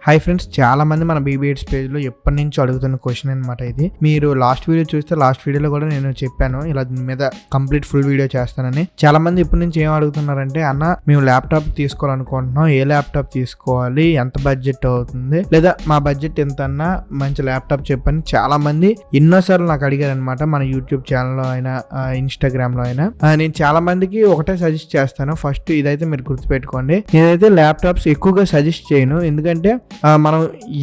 Hi friends, చాలా మంది మన బీబీఎడ్స్ పేజ్ లో ఎప్పటి నుంచి అడుగుతున్న క్వశ్చన్ అనమాట ఇది. మీరు లాస్ట్ వీడియో చూస్తే లాస్ట్ వీడియోలో కూడా నేను చెప్పాను ఇలా దీని మీద కంప్లీట్ ఫుల్ వీడియో చేస్తానని. చాలా మంది ఇప్పటి నుంచి ఏం అడుగుతున్నారంటే, అన్న మేము ల్యాప్టాప్ తీసుకోవాలనుకుంటున్నాం, ఏ ల్యాప్టాప్ తీసుకోవాలి, ఎంత బడ్జెట్ అవుతుంది, లేదా మా బడ్జెట్ ఎంత అన్నా మంచి ల్యాప్టాప్ చెప్పని చాలా మంది ఎన్నోసార్లు నాకు అడిగారు అనమాట. మన యూట్యూబ్ ఛానల్లో అయినా ఇన్స్టాగ్రామ్ లో అయినా. నేను చాలా మందికి ఒకటే సజెస్ట్ చేస్తాను. ఫస్ట్ ఇదైతే మీరు గుర్తుపెట్టుకోండి, నేనైతే ల్యాప్టాప్స్ ఎక్కువగా సజెస్ట్ చేయను. ఎందుకంటే మనం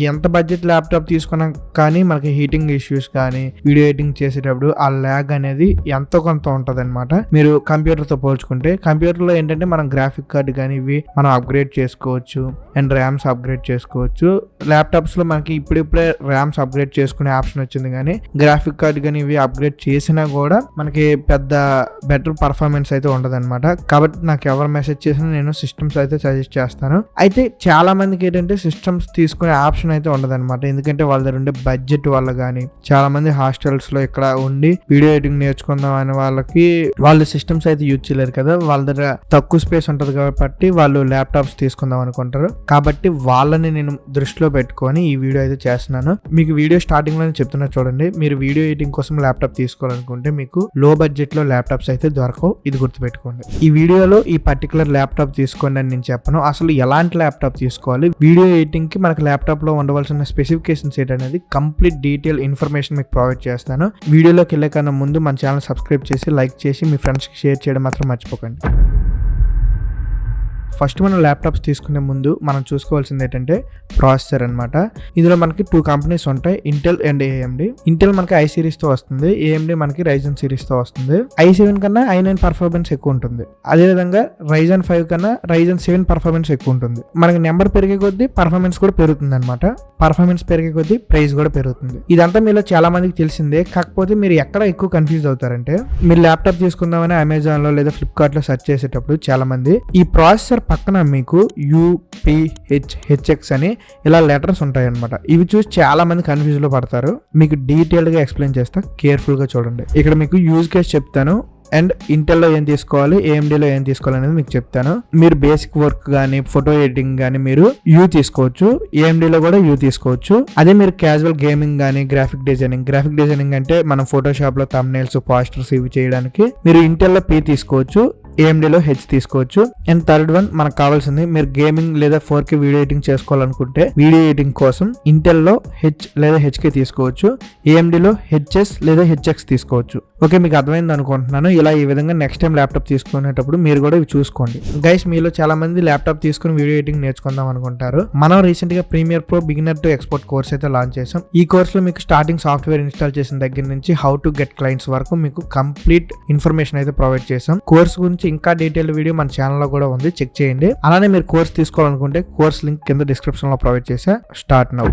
ఎంత బడ్జెట్ ల్యాప్టాప్ తీసుకున్నా కానీ మనకి హీటింగ్ ఇష్యూస్ కానీ వీడియో ఎడిటింగ్ చేసేటప్పుడు ఆ ల్యాగ్ అనేది ఎంతో కొంత ఉంటది అనమాట. మీరు కంప్యూటర్ తో పోల్చుకుంటే కంప్యూటర్ లో ఏంటంటే మనం గ్రాఫిక్ కార్డ్ కానీ ఇవి మనం అప్గ్రేడ్ చేసుకోవచ్చు అండ్ ర్యామ్స్ అప్గ్రేడ్ చేసుకోవచ్చు. ల్యాప్టాప్స్ లో మనకి ఇప్పుడిప్పుడే ర్యామ్స్ అప్గ్రేడ్ చేసుకునే ఆప్షన్ వచ్చింది, కానీ గ్రాఫిక్ కార్డ్ కానీ ఇవి అప్గ్రేడ్ చేసినా కూడా మనకి పెద్ద బెటర్ పర్ఫార్మెన్స్ అయితే ఉండదు అనమాట. కాబట్టి నాకు ఎవరు మెసేజ్ చేసినా నేను సిస్టమ్స్ అయితే సజెస్ట్ చేస్తాను. అయితే చాలా మందికి ఏంటంటే సిస్టమ్స్ తీసుకునే ఆప్షన్ అయితే ఉండదన్నమాట. ఎందుకంటే వాళ్ళ దగ్గర ఉండే బడ్జెట్ వల్ల కానీ, చాలా మంది హాస్టల్స్ లో ఇక్కడ ఉండి వీడియో ఎడిటింగ్ నేర్చుకుందాం అనే వాళ్ళకి వాళ్ళు సిస్టమ్స్ అయితే యూజ్ చేయలేరు కదా. వాళ్ళ దగ్గర తక్కువ స్పేస్ ఉంటది కాబట్టి వాళ్ళు ల్యాప్టాప్స్ తీసుకుందాం అనుకుంటారు. కాబట్టి వాళ్ళని నేను దృష్టిలో పెట్టుకొని ఈ వీడియో అయితే చేస్తున్నాను. మీకు వీడియో స్టార్టింగ్ లోనే చెప్తున్నా చూడండి, మీరు వీడియో ఎడిటింగ్ కోసం ల్యాప్టాప్ తీసుకోవాలనుకుంటే మీకు లో బడ్జెట్ లో ల్యాప్టాప్స్ అయితే దొరకవు, ఇది గుర్తుపెట్టుకోండి. ఈ వీడియోలో ఈ పర్టికులర్ ల్యాప్టాప్ తీసుకోండి అని నేను చెప్పను. అసలు ఎలాంటి ల్యాప్టాప్ తీసుకోవాలి, వీడియో ఎడిటింగ్ కి మనకి ల్యాప్టాప్ లో ఉండవలసిన స్పెసిఫికేషన్స్ ఏంటనేది కంప్లీట్ డీటెయిల్ ఇన్ఫర్మేషన్ మీకు ప్రొవైడ్ చేస్తాను. వీడియోలోకి వెళ్ళే కన్నా ముందు మన ఛానల్ సబ్స్క్రైబ్ చేసి లైక్ చేసి మీ ఫ్రెండ్స్ కి షేర్ చేయడం మాత్రం మర్చిపోకండి. ఫస్ట్ మనం ల్యాప్టాప్స్ తీసుకునే ముందు మనం చూసుకోవాల్సింది ఏంటంటే ప్రాసెసర్ అనమాట. ఇందులో మనకి 2 కంపెనీస్ ఉంటాయి, ఇంటెల్ అండ్ ఏఎండి. ఇంటెల్ మనకి ఐ సిరీస్ తో వస్తుంది, ఏఎండి మనకి రైజన్ సిరీస్ తో వస్తుంది. i7 కన్నా i9 పర్ఫార్మెన్స్ ఎక్కువ ఉంటుంది, అదేవిధంగా రైజన్ 5 కన్నా రైజన్ 7 పర్ఫార్మెన్స్ ఎక్కువ ఉంటుంది. మనకి నెంబర్ పెరిగే కొద్దీ పర్ఫార్మెన్స్ కూడా పెరుగుతుంది అనమాట. పర్ఫార్మెన్స్ పెరిగే కొద్దీ ప్రైస్ కూడా పెరుగుతుంది. ఇదంతా మీలో చాలా మందికి తెలిసిందే. కాకపోతే మీరు ఎక్కడ ఎక్కువ కన్ఫ్యూజ్ అవుతారంటే, మీరు ల్యాప్టాప్ తీసుకుందామని అమెజాన్ లో లేదా ఫ్లిప్కార్ట్ లో సెర్చ్ చేసేటప్పుడు చాలా మంది ఈ ప్రాసెసర్ పక్కన మీకు UPHHX అని ఇలా లెటర్స్ ఉంటాయి అనమాట. ఇవి చూసి చాలా మంది కన్ఫ్యూజ్ లో పడతారు. మీకు డీటెయిల్డ్ గా ఎక్స్ప్లెయిన్ చేస్తా, కేర్ఫుల్ గా చూడండి. ఇక్కడ మీకు యూజ్ కేస్ చెప్తాను అండ్ ఇంటెల్లో ఏం తీసుకోవాలి, ఏఎండిలో ఏం తీసుకోవాలి అనేది మీకు చెప్తాను. మీరు బేసిక్ వర్క్ కానీ ఫోటో ఎడిటింగ్ కానీ మీరు తీసుకోవచ్చు, ఏఎండిలో కూడా తీసుకోవచ్చు. అదే మీరు క్యాజువల్ గేమింగ్ కానీ గ్రాఫిక్ డిజైనింగ్ అంటే మనం ఫోటోషాప్ లో థంబ్నెయిల్స్, పోస్టర్స్ ఇవి చేయడానికి మీరు ఇంటెల్లో P తీసుకోవచ్చు, ఏఎండిలో H తీసుకోవచ్చు. అండ్ థర్డ్ వన్ మనకు కావాల్సింది, మీరు గేమింగ్ లేదా 4K వీడియో ఎడిటింగ్ చేసుకోవాలనుకుంటే వీడియో ఎడిటింగ్ కోసం ఇంటెల్లో H లేదా HK తీసుకోవచ్చు, ఏఎండిలో HS లేదా HX తీసుకోవచ్చు. ఓకే, మీకు అర్థమైంది అనుకుంటున్నాను. ఇలా ఈ విధంగా నెక్స్ట్ టైం ల్యాప్టాప్ తీసుకునేటప్పుడు మీరు కూడా ఇవి చూసుకోండి. గైస్, మీలో చాలా మంది ల్యాప్టాప్ తీసుకుని వీడియో ఎడిటింగ్ నేర్చుకుందాం అనుకుంటారు. మనం రీసెంట్ గా Premiere Pro beginner to expert course అయితే లాంచ్ చేసాం. ఈ కోర్స్ లో మీకు స్టార్టింగ్ సాఫ్ట్వేర్ ఇన్స్టాల్ చేసిన దగ్గర నుంచి హౌ టు గెట్ క్లయింట్స్ వరకు మీకు కంప్లీట్ ఇన్ఫర్మేషన్ అయితే ప్రొవైడ్ చేసాం. కోర్స్ గురించి ఇంకా డీటెయిల్ వీడియో మన ఛానల్లో కూడా ఉంది, చెక్ చేయండి. అలానే మీరు కోర్స్ తీసుకోవాలనుకుంటే కోర్స్ లింక్ కింద డిస్క్రిప్షన్ లో ప్రొవైడ్ చేసా. Start now.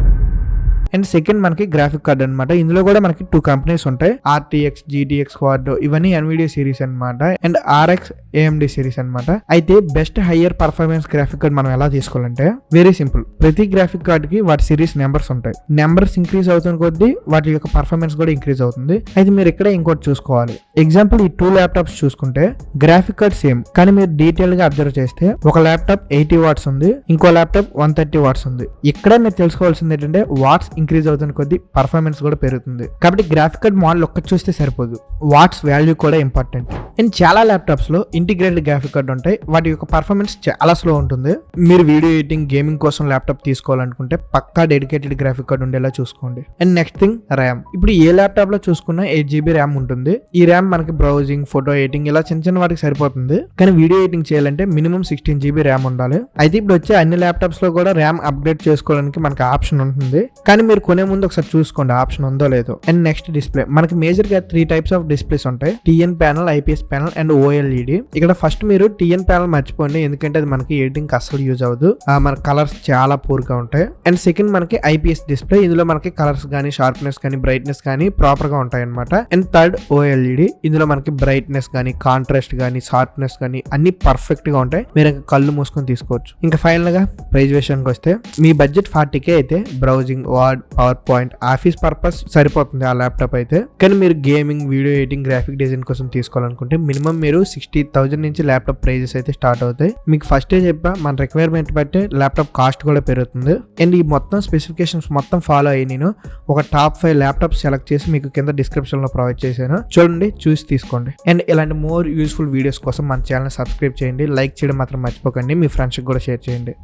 అండ్ సెకండ్ మనకి గ్రాఫిక్ కార్డ్ అనమాట. ఇందులో కూడా మనకి 2 కంపెనీస్ ఉంటాయి, RTX, GTX కార్డ్, ఇవన్నీ NVIDIA సిరీస్ అనమాట, అండ్ RX AMD సిరీస్ అనమాట. అయితే best higher performance graphic card మనం ఎలా తీసుకోవాలంటే వెరీ సింపుల్. ప్రతి గ్రాఫిక్ కార్డ్ కి వాటి సిరీస్ నెంబర్స్ ఉంటాయి. నెంబర్స్ ఇంక్రీజ్ అవుతున్న కొద్దీ వాటి యొక్క పర్ఫార్మెన్స్ కూడా ఇంక్రీజ్ అవుతుంది. అయితే మీరు ఇక్కడ ఇంకోటి చూసుకోవాలి. ఎగ్జాంపుల్, ఈ 2 ల్యాప్టాప్స్ చూసుకుంటే గ్రాఫిక్ కార్డ్ సేమ్, కానీ మీరు డీటెయిల్ గా అబ్జర్వ్ చేస్తే ఒక ల్యాప్టాప్ 80 వాట్స్ ఉంది, ఇంకో ల్యాప్టాప్ 130 వాట్స్ ఉంది. ఇక్కడ మీరు తెలుసుకోవాల్సింది ఏంటంటే వాట్స్ ఇంక్రీజ్ అవుతున్న కొద్దీ పర్ఫార్మెన్స్ కూడా పెరుగుతుంది. కాబట్టి గ్రాఫిక్ కార్డ్ మోడల్ ఒక్కటి చూస్తే సరిపోదు, వాట్స్ వాల్యూ కూడా ఇంపార్టెంట్. అండ్ చాలా ల్యాప్టాప్స్ లో ఇంటిగ్రేటెడ్ గ్రాఫిక్ కార్డ్ ఉంటాయి, వాటి యొక్క పర్ఫార్మెన్స్ చాలా స్లో ఉంటుంది. మీరు వీడియో ఎడిటింగ్, గేమింగ్ కోసం ల్యాప్టాప్ తీసుకోవాలనుకుంటే పక్కా డెడికేటెడ్ గ్రాఫిక్ కార్డ్ ఉండేలా చూసుకోండి. And next thing, RAM. ఇప్పుడు ఏ ల్యాప్టాప్ లో చూసుకున్నా 8GB ర్యామ్ ఉంటుంది. ఈ ర్యామ్ మనకి బ్రౌజింగ్, ఫోటో ఎడిటింగ్ ఇలా చిన్న వాటికి సరిపోతుంది. కానీ వీడియో ఎడిటింగ్ చేయాలంటే మినిమం 16GB ర్యామ్ ఉండాలి. అయితే ఇప్పుడు వచ్చే అన్ని ల్యాప్టాప్స్ లో కూడా ర్యామ్ అప్గ్రేడ్ చేసుకోవడానికి మనకి ఆప్షన్ ఉంటుంది, కానీ మీరు కొనే ముందు ఒకసారి చూసుకోండి ఆప్షన్ ఉందో లేదో. And next display. మనకి మేజర్ గా 3 టైప్స్ ఆఫ్ డిస్ప్లేస్ ఉంటాయి, TN panel, IPS panel and OLED. ఇక్కడ ఫస్ట్ మీరు TN ప్యానల్ మర్చిపోండి, ఎందుకంటే అది మనకి ఎడిటింగ్ అస్సలు యూజ్ అవ్వదు, మన కలర్స్ చాలా పూర్ గా ఉంటాయి. అండ్ సెకండ్ మనకి IPS డిస్ప్లే. ఇందులో మనకి కలర్స్ గానీ, షార్ప్నెస్ కానీ, బ్రైట్నెస్ కానీ ప్రాపర్ గా ఉంటాయి అనమాట. And third OLED. ఇందులో మనకి బ్రైట్నెస్ కానీ, కాంట్రాస్ట్ కానీ, షార్ప్నెస్ కానీ అన్ని పర్ఫెక్ట్ గా ఉంటాయి. మీరు కళ్ళు మూసుకొని తీసుకోవచ్చు. ఇంకా ఫైనల్ గా ప్రైస్ విషయానికి వస్తే, మీ బడ్జెట్ 40K అయితే browsing, word, power point, office purpose సరిపోతుంది ఆ ల్యాప్టాప్ అయితే. కానీ మీరు gaming, video editing, graphic design కోసం తీసుకోవాలనుకుంటే మినిమం మీరు 60,000 30,000 నుంచి ల్యాప్టాప్ ప్రైజెస్ అయితే స్టార్ట్ అవుతాయి. మీకు ఫస్టే చెప్పా మన రిక్వైర్మెంట్ బట్టి ల్యాప్టాప్ కాస్ట్ కూడా పెరుగుతుంది. అండ్ ఈ మొత్తం స్పెసిఫికేషన్స్ మొత్తం ఫాలో అయ్యి నేను ఒక టాప్ 5 ల్యాప్టాప్ సెలెక్ట్ చేసి మీకు కింద డిస్క్రిప్షన్ లో ప్రొవైడ్ చేశాను. చూడండి, చూసి తీసుకోండి. అండ్ ఇలాంటి మోర్ యూస్ఫుల్ వీడియోస్ కోసం మన ఛానల్ సబ్స్క్రైబ్ చేయండి. లైక్ చేయడం మాత్రం మర్చిపోకండి. మీ ఫ్రెండ్స్కి కూడా షేర్ చేయండి.